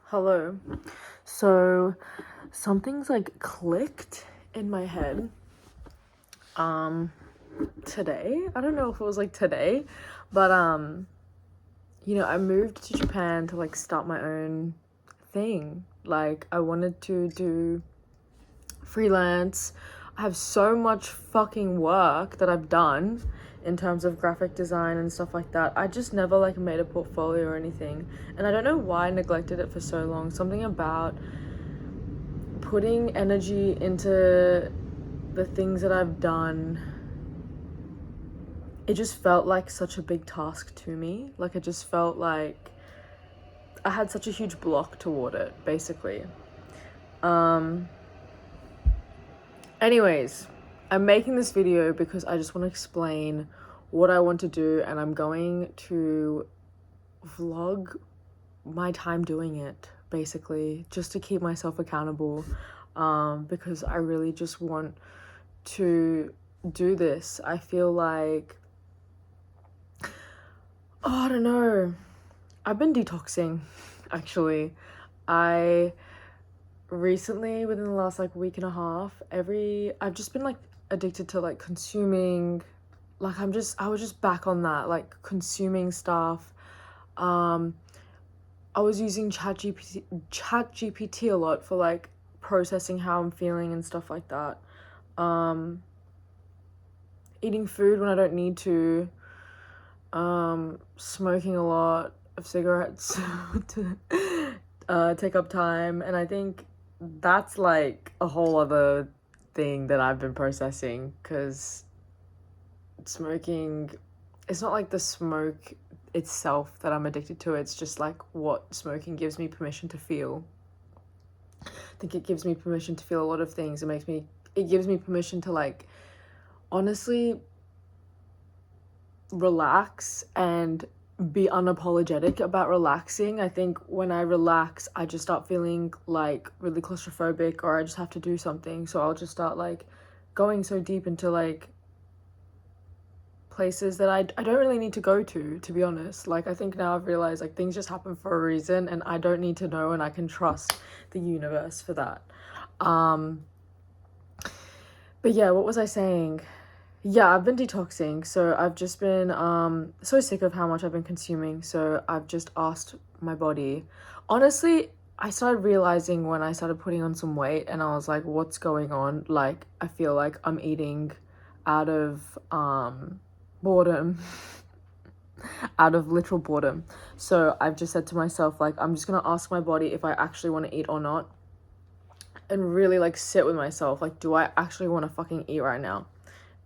Hello. So something's like clicked in my head today. I don't know if it was like today, but I moved to Japan to like start my own thing. Like I wanted to do freelance. I have so much fucking work that I've done in terms of graphic design and stuff like that. I just never like made a portfolio or anything. And I don't know why I neglected it for so long. Something about putting energy into the things that I've done, it just felt like such a big task to me. Like, it just felt like I had such a huge block toward it, basically. Anyways, I'm making this video because I just want to explain what I want to do, and I'm going to vlog my time doing it, basically, just to keep myself accountable, because I really just want to do this. I feel like, I don't know, I've been detoxing, actually. I recently, within the last like week and a half, I've just been like addicted to like consuming, like I was just back on that, like consuming stuff. I was using ChatGPT a lot for like processing how I'm feeling and stuff like that. Eating food when I don't need to. Smoking a lot of cigarettes to take up time, and I think that's like a whole other thing that I've been processing, because smoking, it's not like the smoke itself that I'm addicted to, it's just like what smoking gives me permission to feel. I think it gives me permission to feel a lot of things. It gives me permission to like honestly relax and be unapologetic about relaxing. I think when I relax, I just start feeling like really claustrophobic, or I just have to do something, so I'll just start like going so deep into like places that I don't really need to go to be honest. Like, I think now I've realized like things just happen for a reason, and I don't need to know, and I can trust the universe for that. But yeah, what was I saying? Yeah, I've been detoxing, so I've just been so sick of how much I've been consuming, so I've just asked my body. Honestly, I started realizing when I started putting on some weight, and I was like, what's going on? Like, I feel like I'm eating out of boredom, out of literal boredom. So I've just said to myself, like, I'm just gonna ask my body if I actually want to eat or not, and really like sit with myself, like, do I actually want to fucking eat right now?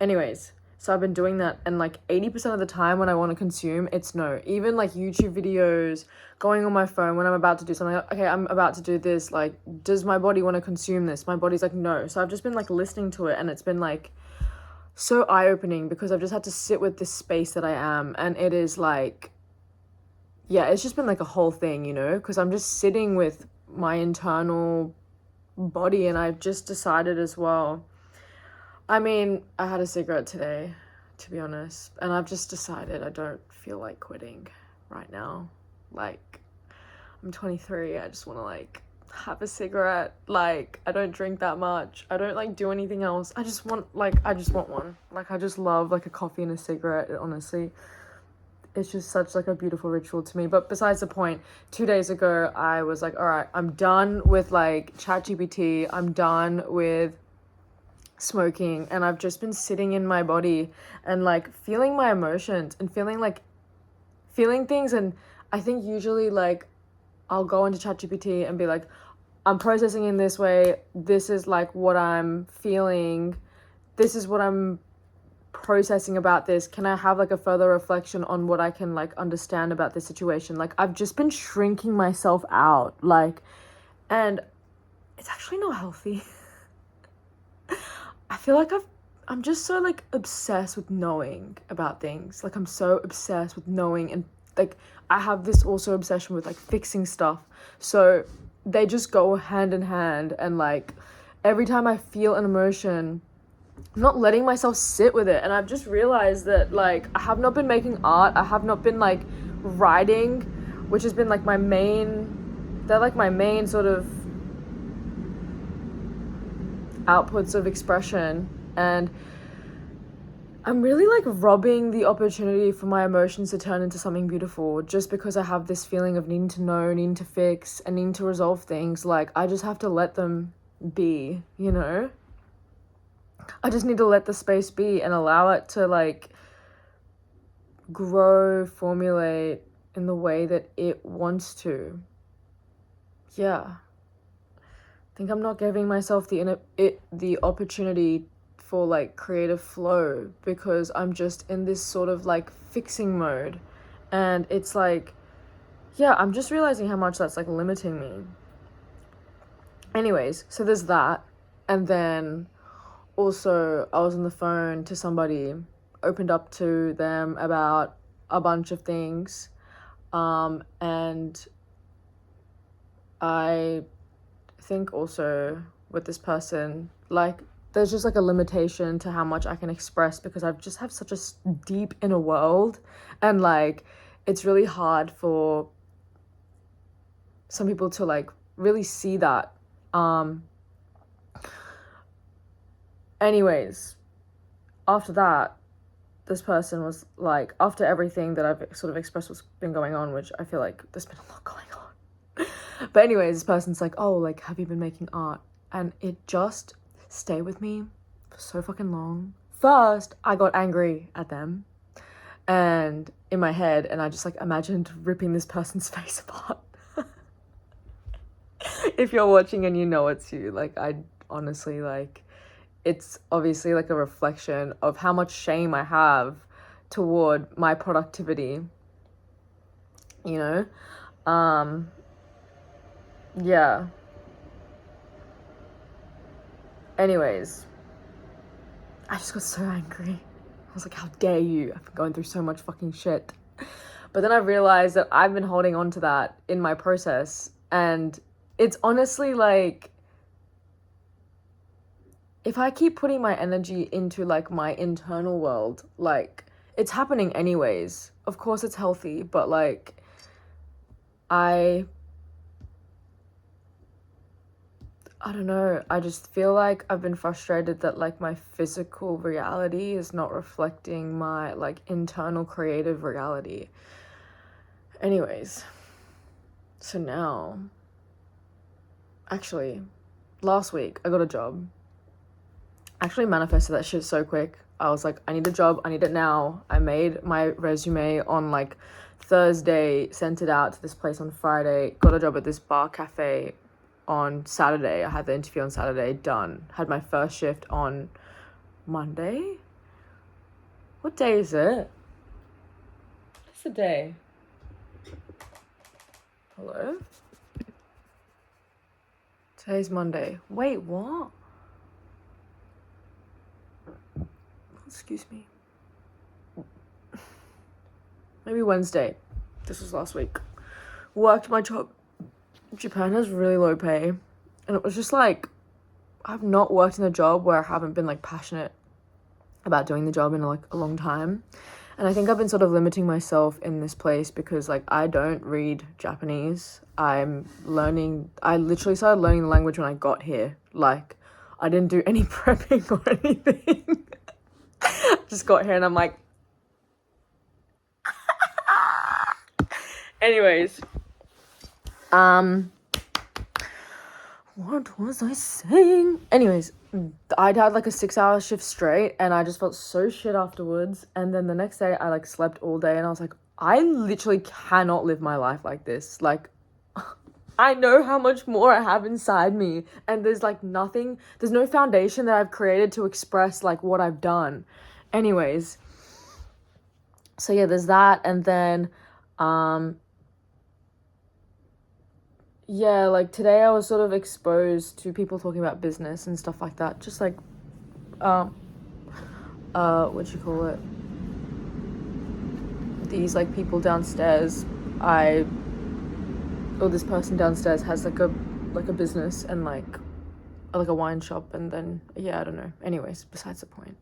Anyways, so I've been doing that, and like 80% of the time when I want to consume, it's no. Even like YouTube videos, going on my phone when I'm about to do something, like, okay, I'm about to do this, like, does my body want to consume this? My body's like, no. So I've just been like listening to it, and it's been like so eye-opening, because I've just had to sit with this space that I am, and it is like, yeah, it's just been like a whole thing, because I'm just sitting with my internal body, and I've just decided as well. I mean, I had a cigarette today, to be honest, and I've just decided I don't feel like quitting right now. Like, I'm 23, I just want to like have a cigarette. Like, I don't drink that much. I don't like do anything else. I just want one. Like, I just love like a coffee and a cigarette, honestly. It's just such like a beautiful ritual to me. But besides the point, 2 days ago, I was like, all right, I'm done with like ChatGPT. I'm done with smoking, and I've just been sitting in my body and like feeling my emotions and feeling things. And I think usually like I'll go into ChatGPT and be like, I'm processing in this way, this is like what I'm feeling, this is what I'm processing about this, can I have like a further reflection on what I can like understand about this situation? Like, I've just been shrinking myself out, like, and it's actually not healthy. I feel like I'm just so like obsessed with knowing about things. Like, I'm so obsessed with knowing, and like I have this also obsession with like fixing stuff. So they just go hand in hand, and like every time I feel an emotion, I'm not letting myself sit with it. And I've just realized that like I have not been making art. I have not been like writing, which has been like my main they're like my main sort of outputs of expression, and I'm really like robbing the opportunity for my emotions to turn into something beautiful just because I have this feeling of needing to know, needing to fix, and needing to resolve things. Like, I just have to let them be, you know? I just need to let the space be and allow it to like grow, formulate in the way that it wants to. Yeah. I think I'm not giving myself the opportunity for like creative flow because I'm just in this sort of like fixing mode, and it's like, yeah, I'm just realizing how much that's like limiting me. Anyways, so there's that. And then also I was on the phone to somebody, opened up to them about a bunch of things, and I think also with this person, like, there's just like a limitation to how much I can express because I just have such a deep inner world, and like it's really hard for some people to like really see that. Anyways, after that, this person was like, after everything that I've sort of expressed what's been going on, which I feel like there's been a lot going on. But anyways, this person's like, oh, like, have you been making art? And it just stayed with me for so fucking long. First, I got angry at them and in my head, and I just like imagined ripping this person's face apart. If you're watching and you know it's you, like, I honestly, like, it's obviously like a reflection of how much shame I have toward my productivity, you know? Yeah. Anyways, I just got so angry. I was like, how dare you? I've been going through so much fucking shit. But then I realized that I've been holding on to that in my process. And it's honestly like, if I keep putting my energy into like my internal world, like, it's happening anyways. Of course it's healthy, but like, I don't know. I just feel like I've been frustrated that like my physical reality is not reflecting my like internal creative reality. Anyways, so now, actually, last week I got a job. I actually manifested that shit so quick. I was like, I need a job, I need it now. I made my resume on like Thursday, sent it out to this place on Friday, got a job at this bar cafe on Saturday. I had the interview on Saturday, done. Had my first shift on Monday? What day is it? What's the day? Hello? Today's Monday. Wait, what? Excuse me. Maybe Wednesday. This was last week. Worked my job. Japan has really low pay. And it was just like, I've not worked in a job where I haven't been like passionate about doing the job in like a long time. And I think I've been sort of limiting myself in this place because like I don't read Japanese. I literally started learning the language when I got here. Like, I didn't do any prepping or anything. Just got here and I'm like, anyways, what was I saying? Anyways, I'd had like a 6-hour shift straight and I just felt so shit afterwards. And then the next day I like slept all day and I was like, I literally cannot live my life like this. Like, I know how much more I have inside me, and there's like nothing, there's no foundation that I've created to express like what I've done. Anyways, so yeah, there's that. And then yeah, like today I was sort of exposed to people talking about business and stuff like that. Just like what you call it? These like people downstairs. This person downstairs has like a business and like a wine shop, and then yeah, I don't know. Anyways, besides the point.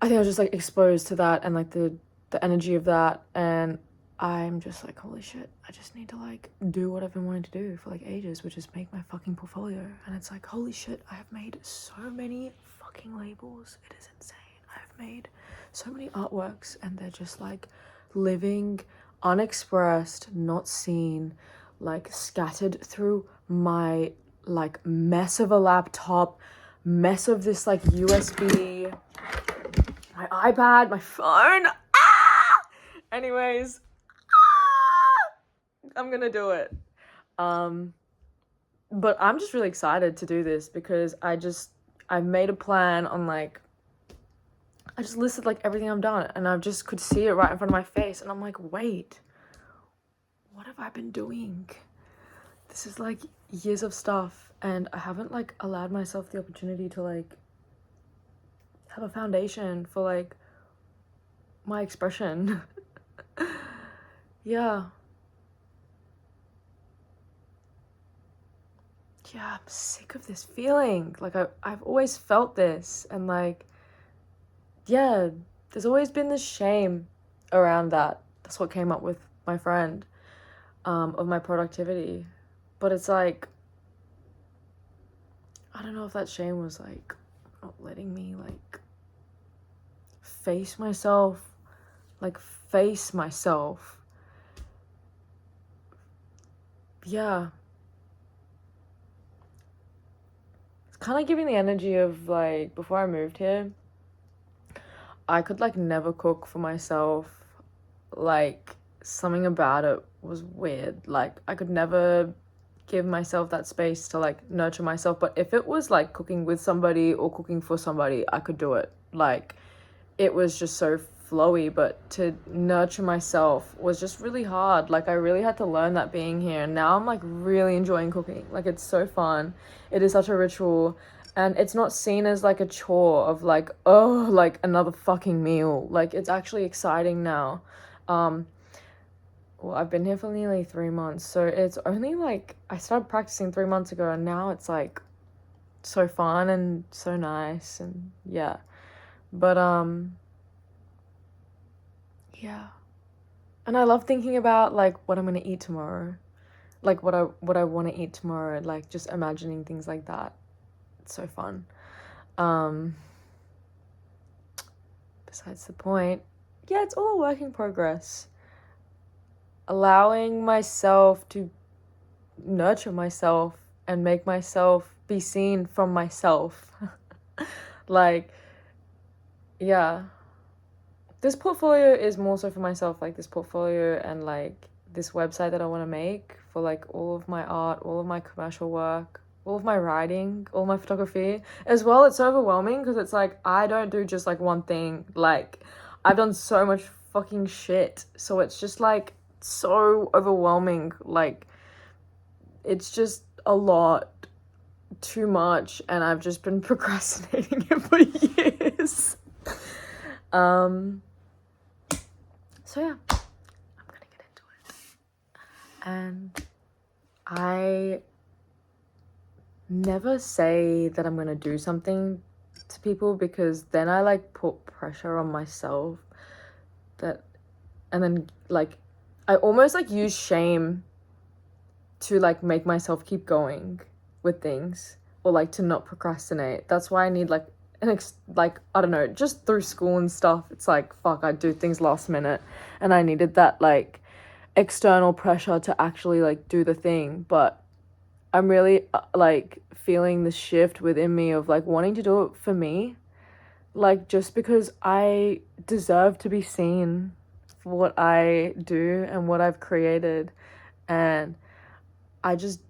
I think I was just like exposed to that and like the energy of that, and I'm just like, holy shit, I just need to like do what I've been wanting to do for like ages, which is make my fucking portfolio. And it's like, holy shit, I have made so many fucking labels. It is insane. I have made so many artworks and they're just like living unexpressed, not seen, like scattered through my like mess of a laptop, mess of this like USB, my iPad, my phone. Anyways, I'm gonna do it. But I'm just really excited to do this because I've made a plan on like, I just listed like everything I've done and I just could see it right in front of my face and I'm like, wait, what have I been doing? This is like years of stuff and I haven't like allowed myself the opportunity to like have a foundation for like my expression. Yeah. Yeah, I'm sick of this feeling. Like I've always felt this and like, yeah, there's always been this shame around that. That's what came up with my friend, of my productivity. But it's like, I don't know if that shame was like not letting me like face myself. Yeah. It's kind of giving the energy of like before I moved here, I could like never cook for myself. Like something about it was weird. Like I could never give myself that space to like nurture myself. But if it was like cooking with somebody or cooking for somebody, I could do it. Like it was just so flowy, but to nurture myself was just really hard. Like I really had to learn that being here. And now I'm like really enjoying cooking. Like it's so fun. It is such a ritual. And it's not seen as like a chore of like, oh, like another fucking meal. Like it's actually exciting now. Well, I've been here for nearly 3 months. So it's only like, I started practicing 3 months ago and now it's like so fun and so nice and yeah. But yeah. And I love thinking about like what I'm gonna eat tomorrow. Like what I want to eat tomorrow, like just imagining things like that. It's so fun. Besides the point, yeah, it's all a work in progress. Allowing myself to nurture myself and make myself be seen from myself. Like, yeah. This portfolio is more so for myself, like this portfolio and like this website that I want to make for like all of my art, all of my commercial work, all of my writing, all my photography. As well, it's so overwhelming because it's like I don't do just like one thing. Like I've done so much fucking shit. So it's just like so overwhelming. Like it's just a lot, too much, and I've just been procrastinating it for years. So yeah, I'm gonna get into it. And I never say that I'm gonna do something to people because then I like put pressure on myself and then like I almost like use shame to like make myself keep going with things or like to not procrastinate. That's why I need like like I don't know, just through school and stuff, it's like fuck, I do things last minute and I needed that like external pressure to actually like do the thing. But I'm really like feeling the shift within me of like wanting to do it for me, like just because I deserve to be seen for what I do and what I've created. And I just,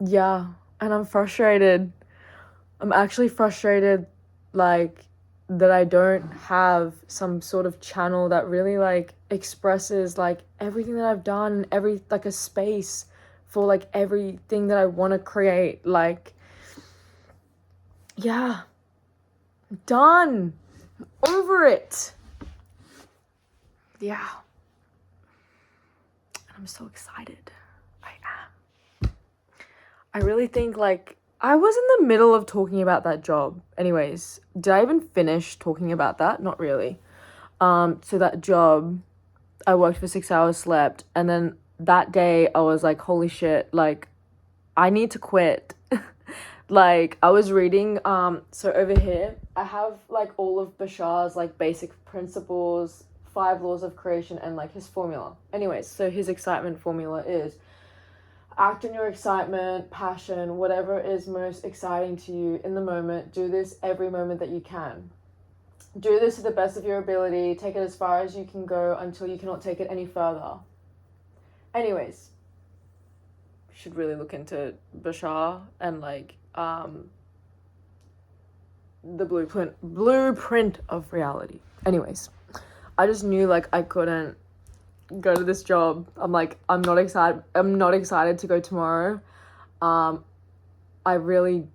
yeah, and I'm frustrated. I'm actually frustrated, like, that I don't have some sort of channel that really, like, expresses, like, everything that I've done, like, a space for, like, everything that I want to create. Like, yeah, I'm done. I'm over it. Yeah. I'm so excited. I am. I really think, like, I was in the middle of talking about that job. Anyways, did I even finish talking about that? Not really. So that job, I worked for 6 hours, slept, and then that day I was like, holy shit, like, I need to quit. Like, I was reading, so over here, I have, like, all of Bashar's, like, basic principles, 5 laws of creation, and, like, his formula. Anyways, so his excitement formula is act on your excitement, passion, whatever is most exciting to you in the moment. Do this every moment that you can. Do this to the best of your ability. Take it as far as you can go until you cannot take it any further. Anyways, should really look into Bashar and, like, the blueprint of reality. Anyways, I just knew, like, I couldn't go to this job. I'm like, I'm not excited to go tomorrow. I really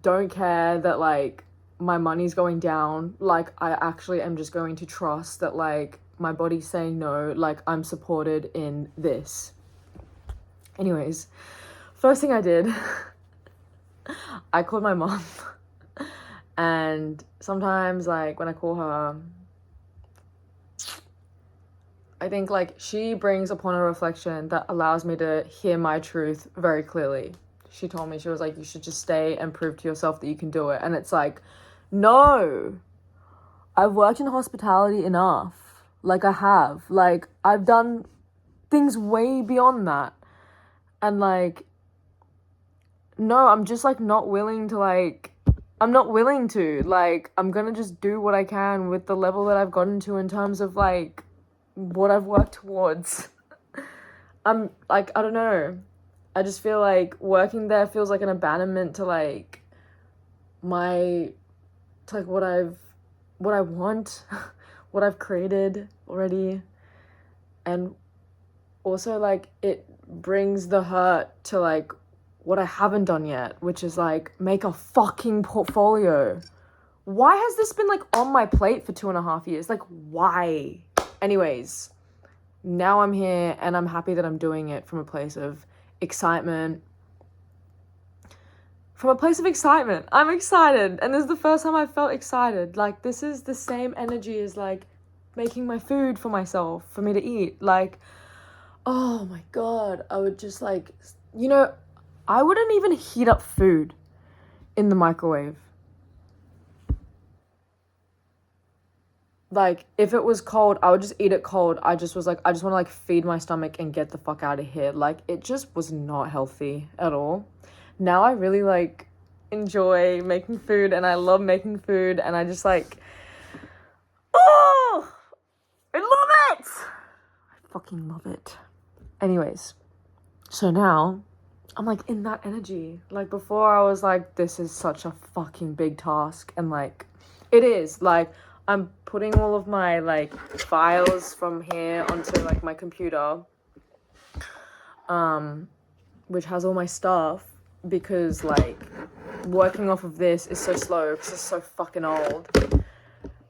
don't care that, like, my money's going down. Like, I actually am just going to trust that, like, my body's saying no, like, I'm supported in this. Anyways, first thing I did, I called my mom. And sometimes, like, when I call her, I think, like, she brings upon a reflection that allows me to hear my truth very clearly. She told me, she was like, you should just stay and prove to yourself that you can do it. And it's like, no, I've worked in hospitality enough. Like, I have. Like, I've done things way beyond that. And, like, no, I'm just, like, not willing to, like, I'm not willing to. Like, I'm gonna just do what I can with the level that I've gotten to in terms of, like, what I've worked towards. I'm, like, I don't know. I just feel like working there feels like an abandonment to, like, my, to, like, what I want, what I've created already. And also, like, it brings the hurt to, like, what I haven't done yet, which is, like, make a fucking portfolio. Why has this been, like, on my plate for 2.5 years? Like, why? Anyways, now I'm here and I'm happy that I'm doing it from a place of excitement. I'm excited. And this is the first time I've felt excited. Like, this is the same energy as, like, making my food for myself, for me to eat. Like, oh my God, I would just, like, you know, I wouldn't even heat up food in the microwave. Like, if it was cold, I would just eat it cold. I just was like, I just want to, like, feed my stomach and get the fuck out of here. Like, it just was not healthy at all. Now I really, like, enjoy making food, and I love making food, and I just, like, oh, I love it. I fucking love it. Anyways, so now I'm, like, in that energy. Like, before I was like, this is such a fucking big task, and, like, it is. Like, I'm putting all of my, like, files from here onto, like, my computer, which has all my stuff, because, like, working off of this is so slow because it's so fucking old,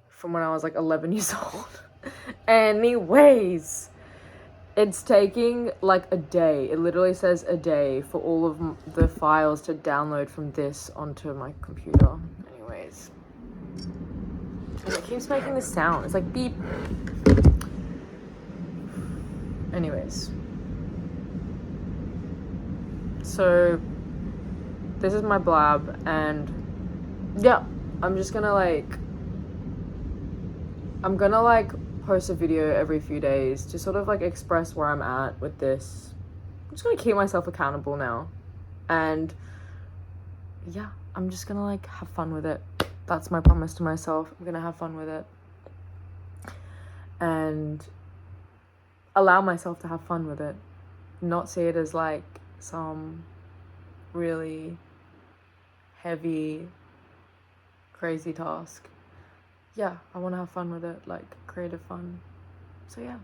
from when I was, like, 11 years old. Anyways, it's taking, like, a day. It literally says a day for all of the files to download from this onto my computer. Anyways. And it keeps making this sound. It's like beep. Anyways. So, this is my blab, and yeah, I'm gonna, like, post a video every few days to sort of, like, express where I'm at with this. I'm just gonna keep myself accountable now. And yeah, I'm just gonna, like, have fun with it. That's my promise to myself. I'm gonna have fun with it. And allow myself to have fun with it. Not see it as, like, some really heavy, crazy task. Yeah, I want to have fun with it, like, creative fun. So yeah.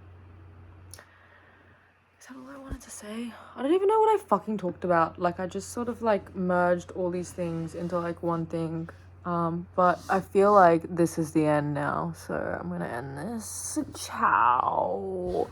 Is that all I wanted to say? I don't even know what I fucking talked about. Like, I just sort of, like, merged all these things into, like, one thing. But I feel like this is the end now, so I'm gonna end this. Ciao.